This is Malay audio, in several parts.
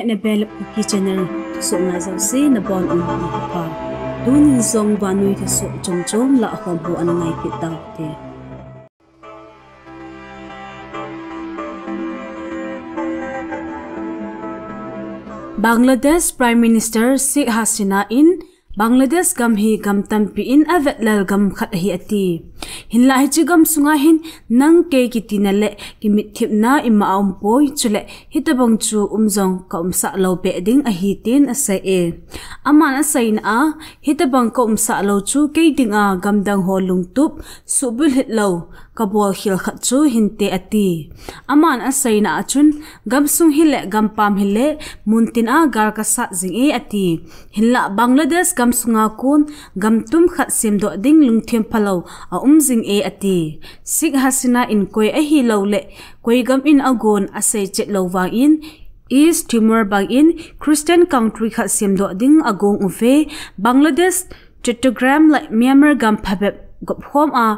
na belap Kuki channel so nga zaw si na bon pa tunin zong banui ka so chom la akam ho anangai pitaw te Bangladesh Prime Minister Sheikh Hasina in Bangladesh gam hi gam tampi in avetlal gam khat hi ati hinla hi chi gam sunga hin nang ke kitina le kimit thipna ima poi chule hitabang chu umjong ka umsa lo pe ding a hi tin asai e amana sain a hitabang ka umsa lo chu ke dinga gam dang ho lungtup subul hit lo kabol khil khat chu hinte ati aman asai na achun gam sung hile gam pam hile muntin a gar ka sa jing e ati hinla Bangladesh gam sunga kun gam tum khat sim do ding lungthem phalo a umjing e ati Sheikh Hasina in koi a hi lo le koi gam in agon asai chet lo wang in East Timor bang in Christian country khat sim do ding agong ufe Bangladesh Chattogram like Myanmar gam phabep gopkhom a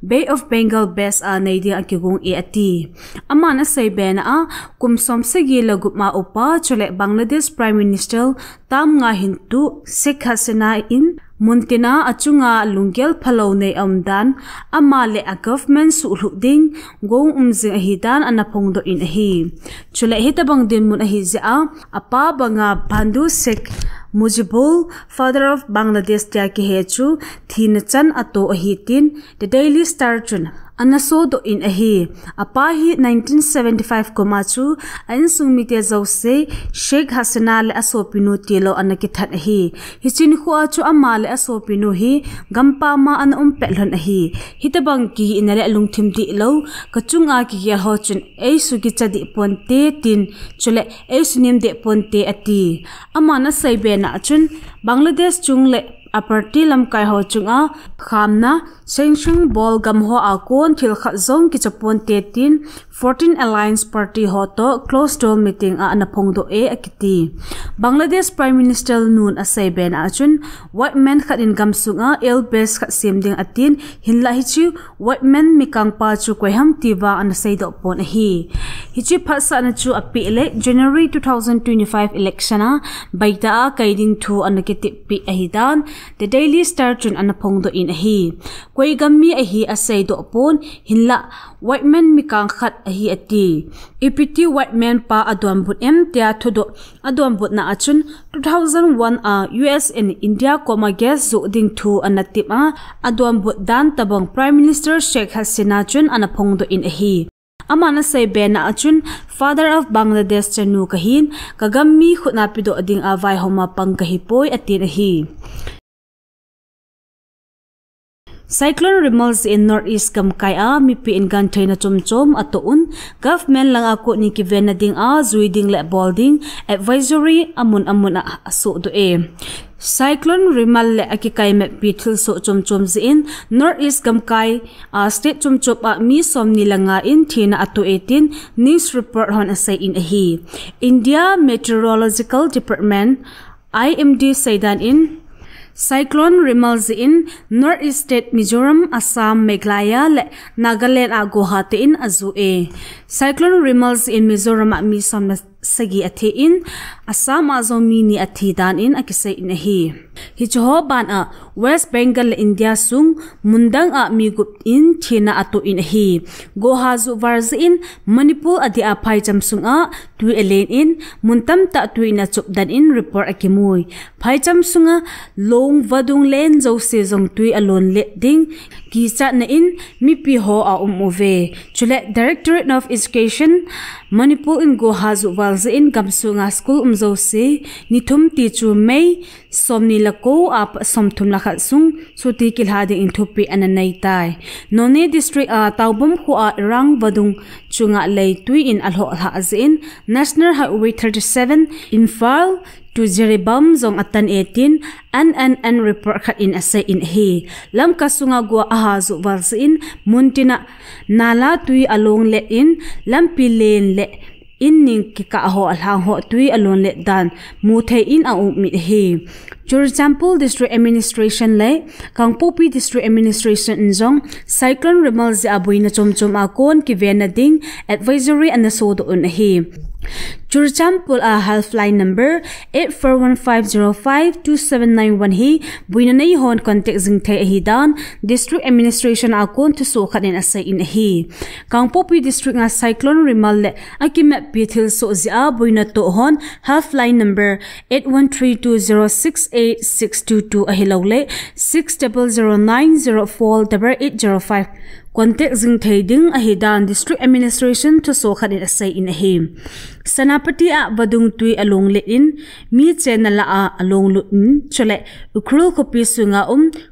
Bay of Bengal best a naidi akigong e ati amana say ben a kumsom segi lagupma upa chole Bangladesh Prime Minister tam nga hintu Sheikh Hasina in muntina achunga lungel phalo nei amdan amale a government sulhu ding gong umjing hidan anapong do in hi chule hitabang din mun hi ja apa banga Bandu Sheikh Mujibul father of Bangladesh tia ki hechu thin chan ato hitin the Daily Star chun anaso do in hi apa hi 1975 ko machu an sungmite jose Sheikh Hasina le asopinu tilo anaki that hi hichin khuwa chu amale asopinu hi gampa ma an pelhon hi hitabang ki inale lungthim ti lo kachunga ki ya ho chun ei sugi chadi ponte tin chule ei sunim de ponte ati amana saiben achun Bangladesh chungle aparti lam kai ho chunga chamna sengshung bol gam ho akon thil kha zong ki chapon te tin 14 Alliance Party ho to close door meeting a anapong do e akiti Bangladesh Prime Minister nun asai ben achun white man khat in gam sunga el base khat sim ding atin hinla hi chu white man mikang pa chu koi ham tiwa an sai do pon hi chi phasa na chu api le January 2025 election a baita kaiding thu anakiti pi ahidan the Daily Star chun anapong do in hi koi gammi a hi asai do pon hinla white man mikang khat a hi ati ipiti white man pa adwam but em tia thodo adwam but na achun 2001 a US and India koma gas zo ding thu anatip a adwam but dan tabang Prime Minister Sheikh Hasina chun anapong do in hi amana say ben achun father of Bangladesh chanu kahin kagammi khutna pido ding a vai homa pang kahipoi atin hi Cyclone Rimals in Northeast Gamkaya mipi in gantay na chomchom atoon government lang ako ni kiven na ding a zuiding le bolding advisory amun aso do e Cyclone Rimal le akikay me pitil so chomchom zin Northeast Gamkay state chomchop a mi som nilanga in thina ato 18 news report hon asay in hi India Meteorological Department IMD saydan in Cyclone Rimals in Northeast State Mizoram, Assam, Meghalaya le Nagaland a Guwahati in azu e. Cyclone Rimals in Mizoram a mi som sagi ati in Assam azo mini ati dan in akisay in hi. Hichoho ban a West Bengal India sung mundang a migup in thina ato in hi. Gohazu varz in Manipur adi a phaijam sung a tui elen in muntam ta tui na chupdan in report akimui. Phaijam sunga long vadung len zo se zong tui alon le ding gisa na in mipi ho a umuve. Chule Directorate of Education Manipur in Gohazu varz in gamsunga school umzo se nithum ti chu mei somni lako ap somthum lakhat sung suti kilhadi in thupi ananai tai None district a taubum khu a rang vadung chunga lei tui in alho ha azin National Highway 37 Infal to Jeribam zong atan 18 NNN report khat in asay in hi lam kasunga gwa ahazu warsin muntina nala tui along le in lampi len le in ning ki ka ho alhang ho tui alon le dan mu thei in a umit hi Churchampul District Administration le Kangpopi District Administration injong cyclone Remal zi abui na chomchom akon ki vena ding advisory and so do un hi. Churchampul a helpline number 8415052791 hi buina nei hon contact jing the hi dan District Administration akon to so khanin asai in hi. Kangpopi District nga cyclone Remal le akimat pithil so zia buina to hon helpline number 8132068622 ahilole 6009048805 contact jing thading ahidan District Administration to so khanin asai in hi. Sanapati a badung tui along le in mi channel a along lutin chole ukrul kopi sunga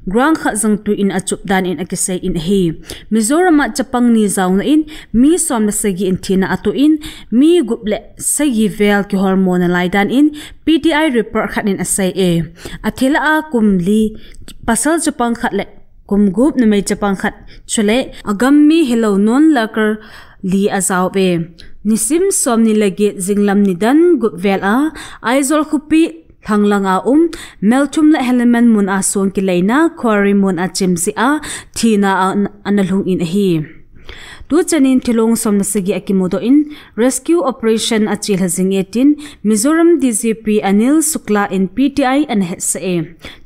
grang kha jang tu in achup dan in akisai in hi. Mizoram chapang ni zauna in mi som na sagi in thina atu in mi guple sagi vel ki hormone laidan in PTI report khanin asai e athila a kumli pasal chapang khatle kumgup na may chapang khat chole agam mi hello non lakar li azawe nisim som ni lagi zinglam ni dan gupvel a aizol khupi thanglanga melchum la heleman mun a song ki leina khori mun a chimsi a thina analhung in hi tu chanin thilong som na sagi akimodo in rescue operation achil hazing 18 Mizoram DGP Anil Sukla in PTI and HSA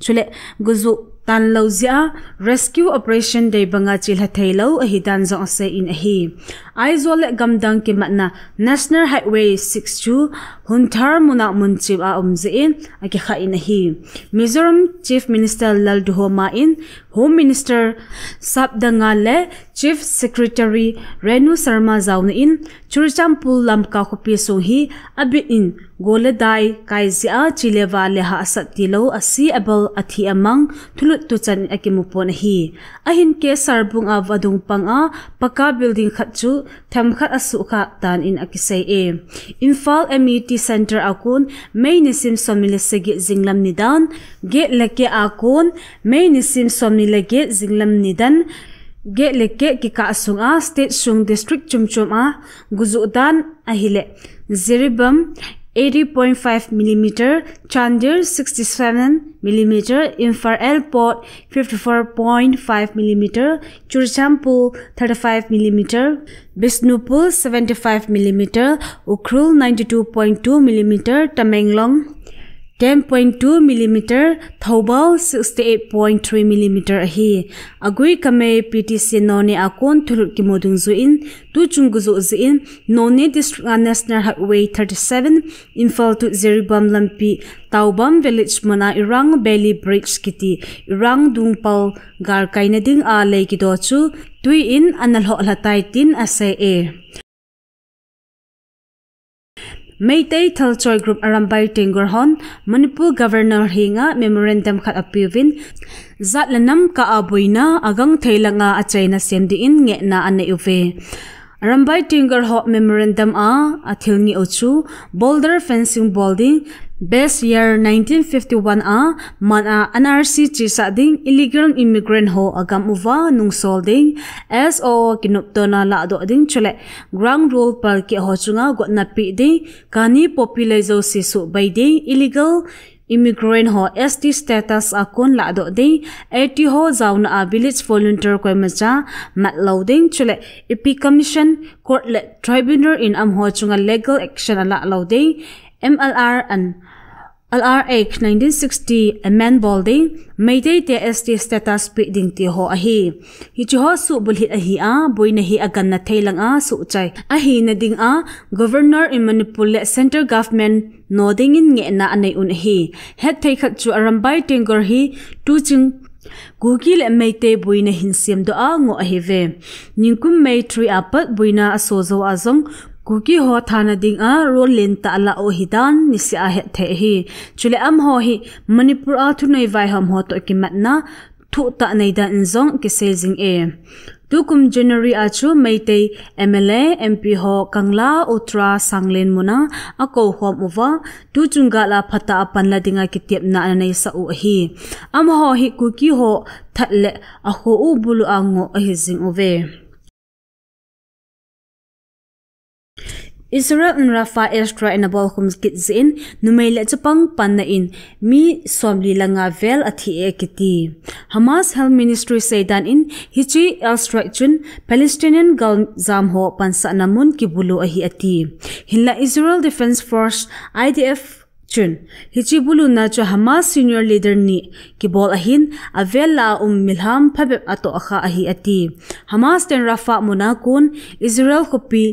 chule guzu tan lauzia rescue operation day banga chilha thailo ahidan zo ase in ahi aizole gamdang ki matna National Highway 62 hunthar muna munchi a in aki kha in ahi Mizoram Chief Minister Lalduhoma in Home Minister Sabdanga le Chief Secretary Renu Sharma zauna in Churchampul lamka khopi so hi abit in goledai kaizia chilewa leha asatilo asi abal athi amang thulut tu chan akimupon hi ahin ke sarbung avadung panga paka building khatchu thamkhat asu kha tan in akisai e Imphal MET Center akun mainisim somile segi jinglam nidan ge leke akun mainisim somile ge jinglam nidan ge leke ki ka sunga state sung district chumchum a guzudan ahile Ziribam 80.5 mm, Chandir 67 mm, Imphal Airport 54.5 mm, Churchampul 35 mm, Bisnupur 75 mm, Ukhrul 92.2 mm, Tamenglong 10.2 mm, Thoubal 68.3 mm ahi agui kame PTC none akon thurut ki modung zuin tu chungguzu zin none district National Highway 37 Imphal to Ziribam lampi Taubam village mana Irang Belly Bridge kiti Irang dungpal gar kainading a leki do chu tui in analho latai tin asai e Meitei Thalchoi Group Arambai Tenggorhon Manipur Governor hinga memorandum khat apivin zatlanam ka abuina agang thailanga achaina semdiin nge na ane uve Arambai Tenggorho memorandum a athilngi ochu boulder fencing building Best year 1951 a mana NRC chisading illegal immigrant ho agam uva nung solding SO kinuptona la do ding chule ground rule par ke ho chunga got na pi ding kani populaizo sisu by ding illegal immigrant ho ST status akon la do ding 80 ho zauna a village volunteer koimacha mat loading chule epi commission court le tribunal in am ho chunga legal action ala loading MLR and LRH 1960 amend bolding Mayday TST status ding ti ho ahi hichi ho su bulhit ahi a boina hi agan na thailang a su chai ahi na ding a governor in Manipur le center government nodding in nge na anai un hi het thai khat chu Arambai Tenggor hi tu chung Kuki le Mayday boina hinsiam do a ngo ahi ve ningkum May 3 apat boina asozo azong Kuki ho thana ding a rolin ta ala o hidan nisi a het the hi chule am ho hi Manipur a thunai vai ham ho to kimatna thu ta nei da inzong ki sezing e tukum January a chu Meitei MLA MP ho Kangla Utra Sanglen muna ako hom uwa tu chunga la phata apan la dinga kitep na nei sa u hi am ho hi Kuki ho thatle a ho u bulu ango a hizing uve Israel in Rafah airstrike na bol khum kit zin numay le chapang pan na in mi somli langa vel athi ekiti. Hamas Health Ministry saydan in hichi airstrike chun Palestinian gal zam ho pansa namun kibulu ahi ati. Hinla Israel Defense Force IDF chun hichi bulu na cho Hamas senior leader ni kibol ahin avela milham phabeb ato akha ahi ati. Hamas ten Rafah munakun Israel kopi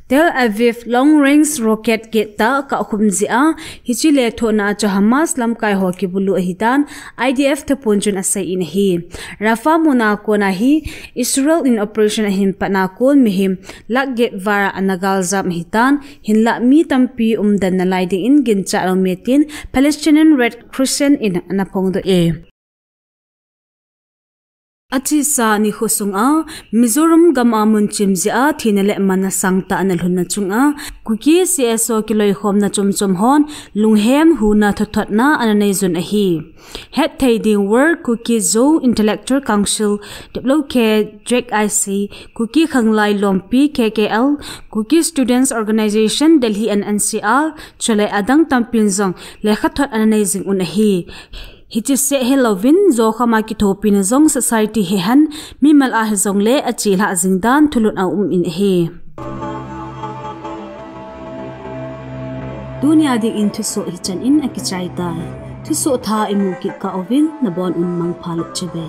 Tel Aviv long range rocket gate ta ka khumzia hichi le thona cho Hamas lam kai ho kibulu ahitan IDF ta punjun asai in hi Rafah munakun ahi Israel in operation ahin panakun mihim lak gate vara anagal zam hitan hinla mi tampi umdan na laiding in gincha metin Palestinian Red Crescent in anapong do e Achi sa ni khusung Mizoram gam amun chimzia thinale mana sangta analhun na chunga Kuki-Zo kiloi khom na chumchum hon lunghem huna thothot na ananei zun ahi het thading word Kuki-Zo Intellectual Council develop ke Drake IC Kuki khanglai lompi KKL Kuki Students Organization Delhi and NCR chole adang tampin zong lekha thot ananei zing un ahi Hichi se helovin zo khama ki thopin zong society hehan mimal a zong le achil ha jingdan thulun a in he dunia ding in thuso hichan in akichai ta thuso tha imu ki ka ovin na bon un mang phalu chebe